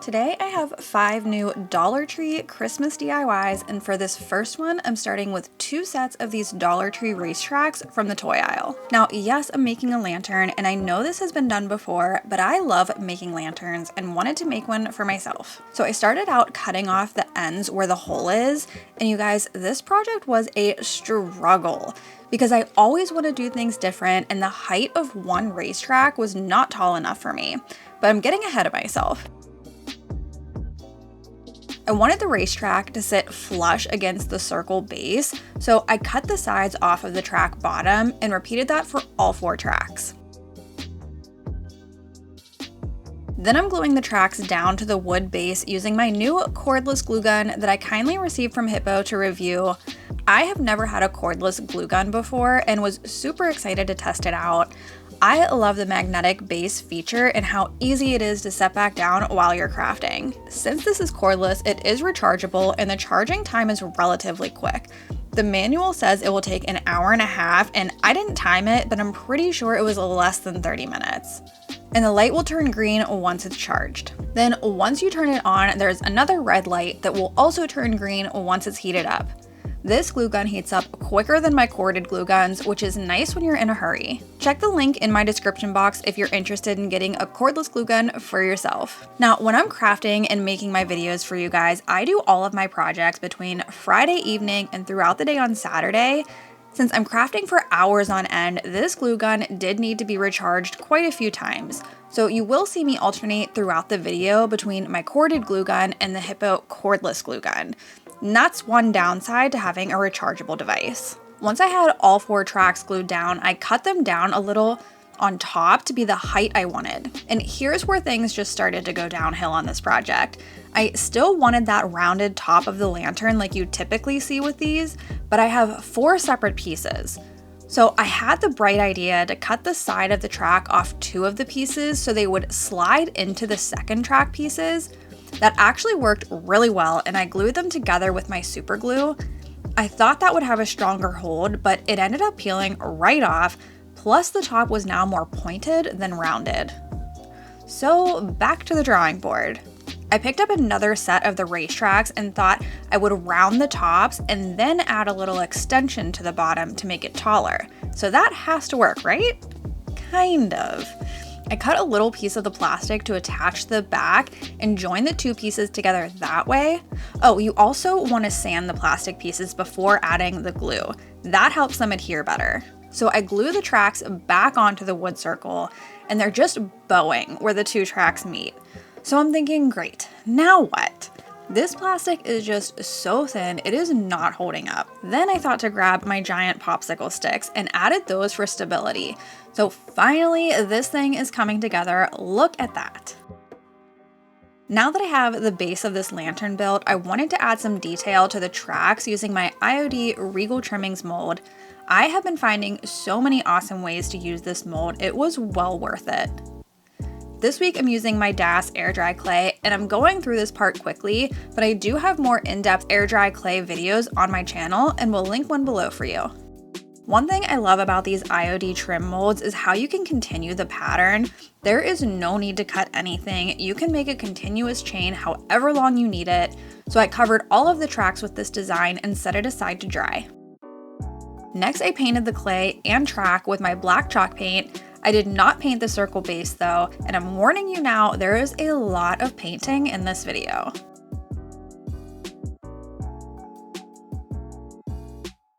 Today I have 5 new Dollar Tree Christmas DIYs, and for this first one, I'm starting with 2 sets of these Dollar Tree racetracks from the toy aisle. Now, yes, I'm making a lantern, and I know this has been done before, but I love making lanterns and wanted to make one for myself. So I started out cutting off the ends where the hole is, and you guys, this project was a struggle because I always want to do things different, and the height of one racetrack was not tall enough for me, but I'm getting ahead of myself. I wanted the racetrack to sit flush against the circle base, so I cut the sides off of the track bottom and repeated that for all 4 tracks. Then I'm gluing the tracks down to the wood base using my new cordless glue gun that I kindly received from Hippo to review. I have never had a cordless glue gun before and was super excited to test it out. I love the magnetic base feature and how easy it is to set back down while you're crafting. Since this is cordless, it is rechargeable and the charging time is relatively quick. The manual says it will take an hour and a half, and I didn't time it, but I'm pretty sure it was less than 30 minutes. And the light will turn green once it's charged. Then once you turn it on, there's another red light that will also turn green once it's heated up. This glue gun heats up quicker than my corded glue guns, which is nice when you're in a hurry. Check the link in my description box if you're interested in getting a cordless glue gun for yourself. Now, when I'm crafting and making my videos for you guys, I do all of my projects between Friday evening and throughout the day on Saturday. Since I'm crafting for hours on end, this glue gun did need to be recharged quite a few times. So you will see me alternate throughout the video between my corded glue gun and the Hippo cordless glue gun. And that's one downside to having a rechargeable device. Once I had all 4 tracks glued down, I cut them down a little on top to be the height I wanted. And here's where things just started to go downhill on this project. I still wanted that rounded top of the lantern like you typically see with these, but I have 4 separate pieces. So I had the bright idea to cut the side of the track off 2 of the pieces so they would slide into the second track pieces. That actually worked really well, and I glued them together with my super glue. I thought that would have a stronger hold, but it ended up peeling right off, plus the top was now more pointed than rounded. So back to the drawing board. I picked up another set of the racetracks and thought I would round the tops and then add a little extension to the bottom to make it taller. So that has to work, right? Kind of. I cut a little piece of the plastic to attach the back and join the 2 pieces together that way. Oh, you also want to sand the plastic pieces before adding the glue. That helps them adhere better. So I glue the tracks back onto the wood circle, and they're just bowing where the 2 tracks meet. So I'm thinking, great, now what? This plastic is just so thin, it is not holding up. Then I thought to grab my giant popsicle sticks and added those for stability. So finally, this thing is coming together. Look at that. Now that I have the base of this lantern built, I wanted to add some detail to the tracks using my IOD Regal Trimmings mold. I have been finding so many awesome ways to use this mold, it was well worth it. This week I'm using my DAS air dry clay, and I'm going through this part quickly, but I do have more in-depth air dry clay videos on my channel and will link one below for you. One thing I love about these IOD trim molds is how you can continue the pattern. There is no need to cut anything. You can make a continuous chain however long you need it. So I covered all of the tracks with this design and set it aside to dry. Next, I painted the clay and track with my black chalk paint. I did not paint the circle base though, and I'm warning you now, there is a lot of painting in this video.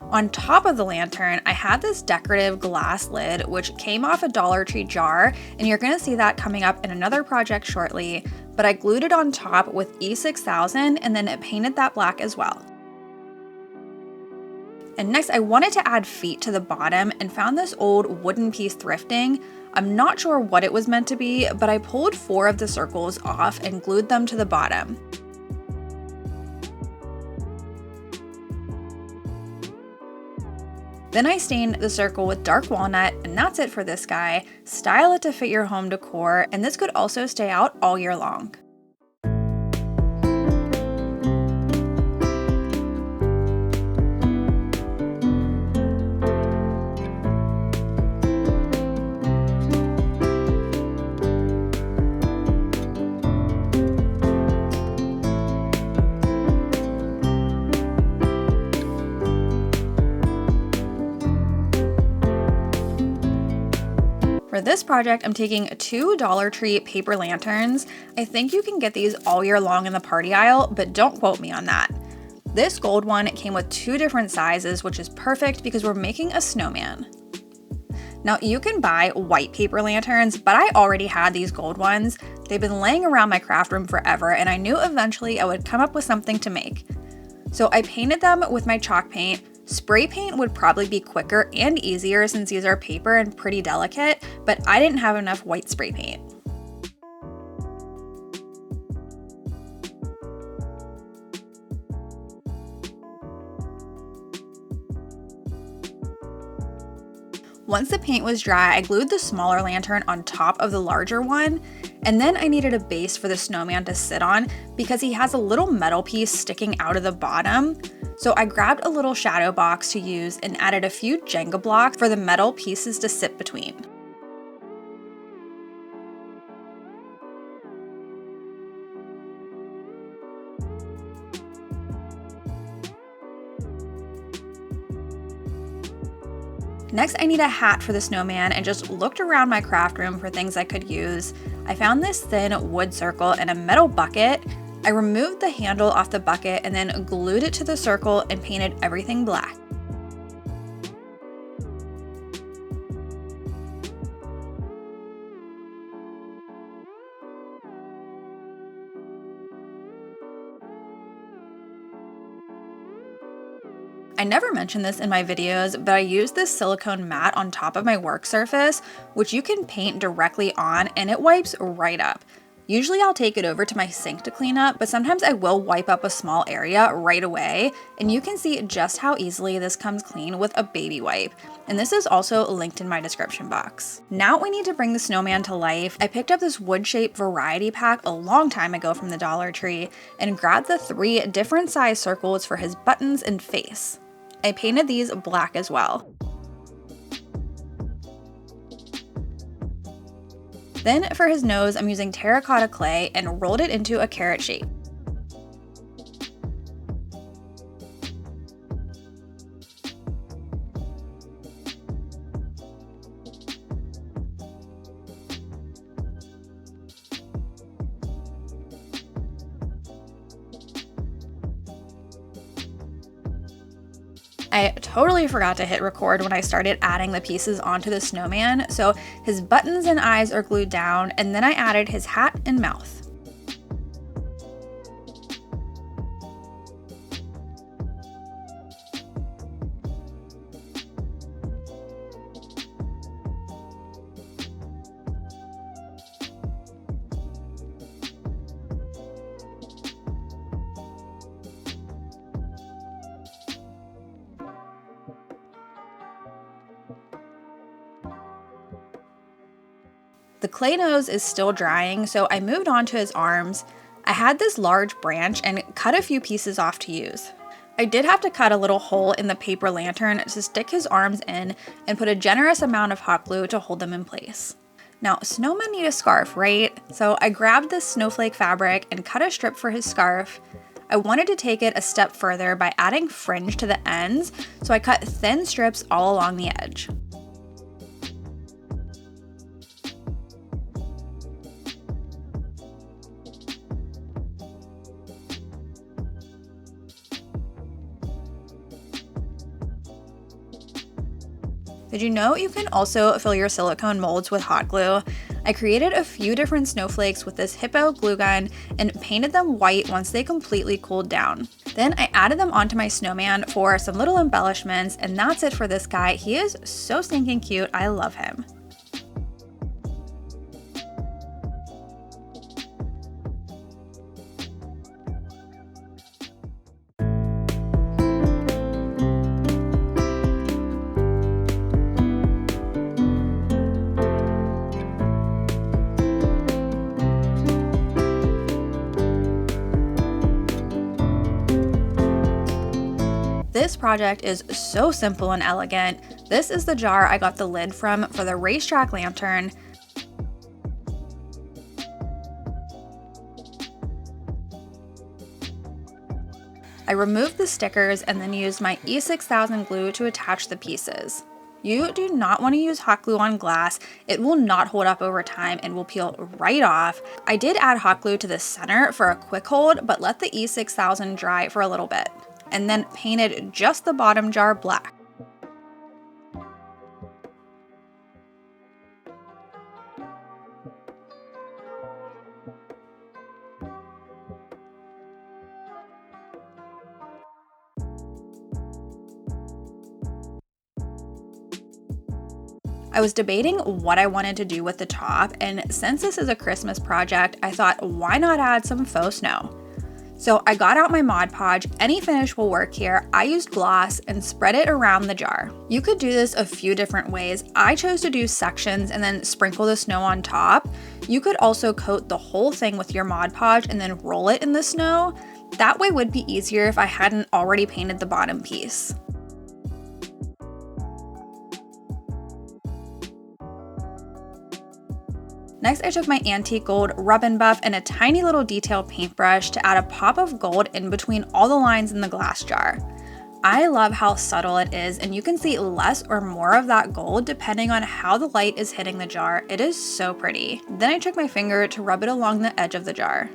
On top of the lantern, I had this decorative glass lid, which came off a Dollar Tree jar, and you're gonna see that coming up in another project shortly, but I glued it on top with E6000 and then painted that black as well. And next, I wanted to add feet to the bottom and found this old wooden piece thrifting. I'm not sure what it was meant to be, but I pulled 4 of the circles off and glued them to the bottom. Then I stained the circle with dark walnut, and that's it for this guy. Style it to fit your home decor, and this could also stay out all year long. For this project, I'm taking 2 Dollar Tree paper lanterns. I think you can get these all year long in the party aisle, but don't quote me on that. This gold one came with 2 different sizes, which is perfect because we're making a snowman. Now you can buy white paper lanterns, but I already had these gold ones. They've been laying around my craft room forever, and I knew eventually I would come up with something to make. So I painted them with my chalk paint. Spray paint would probably be quicker and easier since these are paper and pretty delicate, but I didn't have enough white spray paint. Once the paint was dry, I glued the smaller lantern on top of the larger one, and then I needed a base for the snowman to sit on because he has a little metal piece sticking out of the bottom. So I grabbed a little shadow box to use and added a few Jenga blocks for the metal pieces to sit between. Next, I need a hat for the snowman and just looked around my craft room for things I could use. I found this thin wood circle in a metal bucket. I removed the handle off the bucket and then glued it to the circle and painted everything black. I never mentioned this in my videos, but I used this silicone mat on top of my work surface, which you can paint directly on and it wipes right up. Usually I'll take it over to my sink to clean up, but sometimes I will wipe up a small area right away, and you can see just how easily this comes clean with a baby wipe. And this is also linked in my description box. Now we need to bring the snowman to life. I picked up this wood-shaped variety pack a long time ago from the Dollar Tree and grabbed the 3 different size circles for his buttons and face. I painted these black as well. Then for his nose, I'm using terracotta clay and rolled it into a carrot shape. I totally forgot to hit record when I started adding the pieces onto the snowman, so his buttons and eyes are glued down, and then I added his hat and mouth. The clay nose is still drying, so I moved on to his arms. I had this large branch and cut a few pieces off to use. I did have to cut a little hole in the paper lantern to stick his arms in and put a generous amount of hot glue to hold them in place. Now, snowmen need a scarf, right? So I grabbed this snowflake fabric and cut a strip for his scarf. I wanted to take it a step further by adding fringe to the ends, so I cut thin strips all along the edge. Did you know you can also fill your silicone molds with hot glue? I created a few different snowflakes with this hippo glue gun and painted them white once they completely cooled down. Then I added them onto my snowman for some little embellishments, and that's it for this guy. He is so stinking cute. I love him. This project is so simple and elegant. This is the jar I got the lid from for the racetrack lantern. I removed the stickers and then used my E6000 glue to attach the pieces. You do not want to use hot glue on glass. It will not hold up over time and will peel right off. I did add hot glue to the center for a quick hold, but let the E6000 dry for a little bit, and then painted just the bottom jar black. I was debating what I wanted to do with the top, and since this is a Christmas project, I thought, why not add some faux snow? So I got out my Mod Podge. Any finish will work here. I used gloss and spread it around the jar. You could do this a few different ways. I chose to do sections and then sprinkle the snow on top. You could also coat the whole thing with your Mod Podge and then roll it in the snow. That way would be easier if I hadn't already painted the bottom piece. Next, I took my antique gold rub and buff and a tiny little detail paintbrush to add a pop of gold in between all the lines in the glass jar. I love how subtle it is, and you can see less or more of that gold depending on how the light is hitting the jar. It is so pretty. Then I took my finger to rub it along the edge of the jar.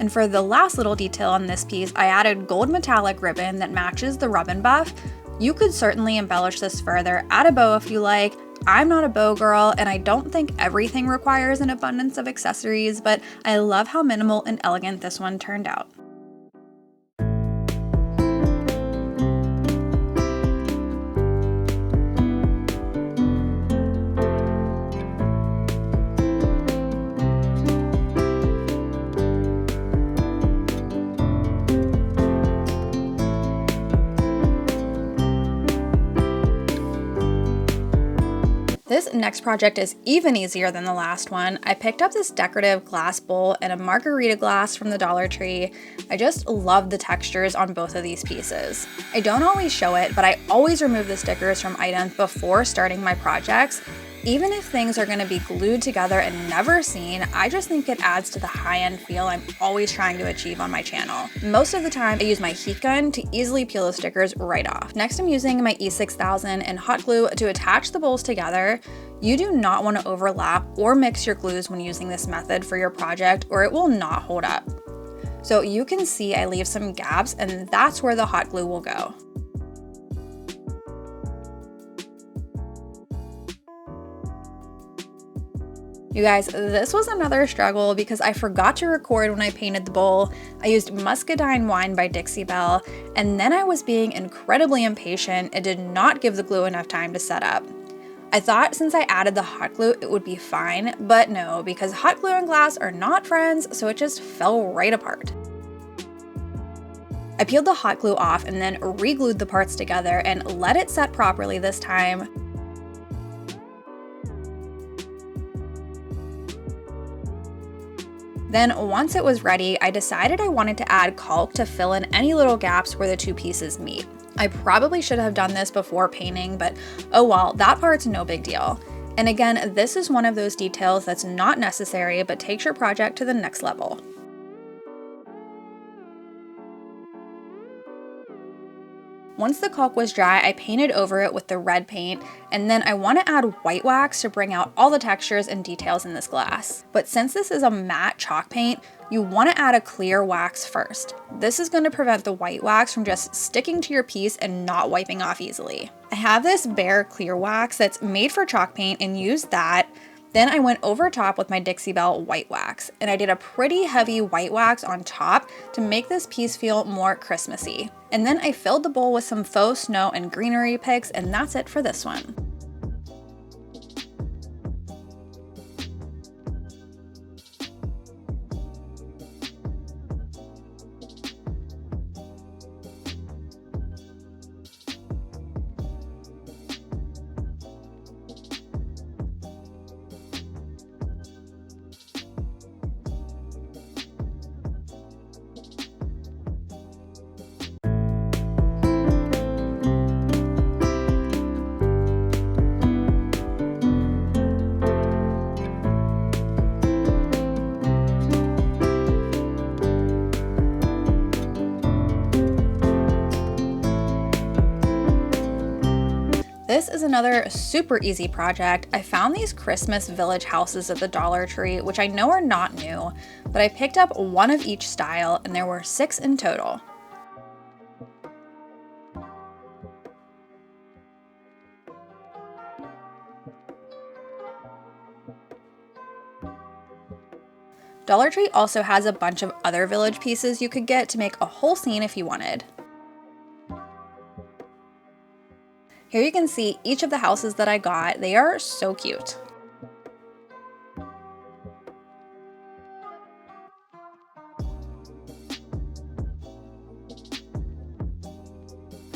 And for the last little detail on this piece, I added gold metallic ribbon that matches the rub and buff. You could certainly embellish this further, add a bow if you like. I'm not a bow girl, and I don't think everything requires an abundance of accessories, but I love how minimal and elegant this one turned out. This next project is even easier than the last one. I picked up this decorative glass bowl and a margarita glass from the Dollar Tree. I just love the textures on both of these pieces. I don't always show it, but I always remove the stickers from items before starting my projects. Even if things are going to be glued together and never seen, I just think it adds to the high-end feel I'm always trying to achieve on my channel. Most of the time, I use my heat gun to easily peel the stickers right off. Next, I'm using my E6000 and hot glue to attach the bowls together. You do not want to overlap or mix your glues when using this method for your project, or it will not hold up. So you can see I leave some gaps, and that's where the hot glue will go. You guys, this was another struggle because I forgot to record when I painted the bowl. I used Muscadine Wine by Dixie Belle, and then I was being incredibly impatient and did not give the glue enough time to set up. I thought since I added the hot glue, it would be fine, but no, because hot glue and glass are not friends, so it just fell right apart. I peeled the hot glue off and then re-glued the parts together and let it set properly this time. Then once it was ready, I decided I wanted to add caulk to fill in any little gaps where the two pieces meet. I probably should have done this before painting, but oh well, that part's no big deal. And again, this is one of those details that's not necessary but takes your project to the next level. Once the caulk was dry, I painted over it with the red paint, and then I want to add white wax to bring out all the textures and details in this glass. But since this is a matte chalk paint, you want to add a clear wax first. This is going to prevent the white wax from just sticking to your piece and not wiping off easily. I have this bare clear wax that's made for chalk paint and used that. Then I went over top with my Dixie Belle white wax, and I did a pretty heavy white wax on top to make this piece feel more Christmassy. And then I filled the bowl with some faux snow and greenery picks, and that's it for this one. This is another super easy project. I found these Christmas village houses at the Dollar Tree, which I know are not new, but I picked up one of each style and there were 6 in total. Dollar Tree also has a bunch of other village pieces you could get to make a whole scene if you wanted. Here you can see each of the houses that I got. They are so cute.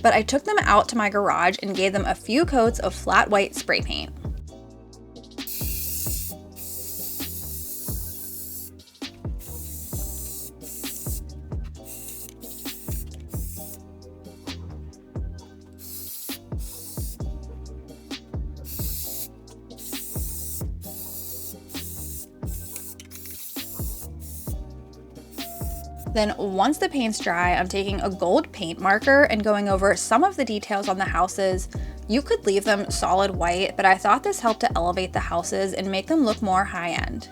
But I took them out to my garage and gave them a few coats of flat white spray paint. Then once the paint's dry, I'm taking a gold paint marker and going over some of the details on the houses. You could leave them solid white, but I thought this helped to elevate the houses and make them look more high-end.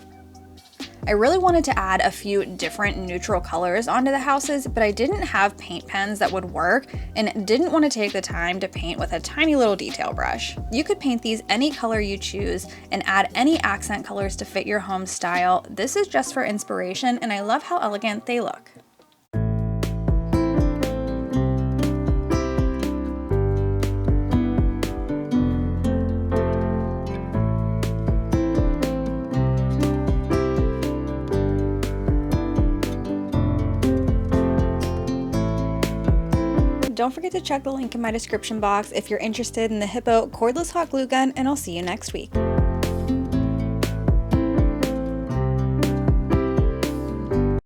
I really wanted to add a few different neutral colors onto the houses, but I didn't have paint pens that would work and didn't want to take the time to paint with a tiny little detail brush. You could paint these any color you choose and add any accent colors to fit your home style. This is just for inspiration, and I love how elegant they look. Don't forget to check the link in my description box if you're interested in the Hippo cordless hot glue gun, and I'll see you next week.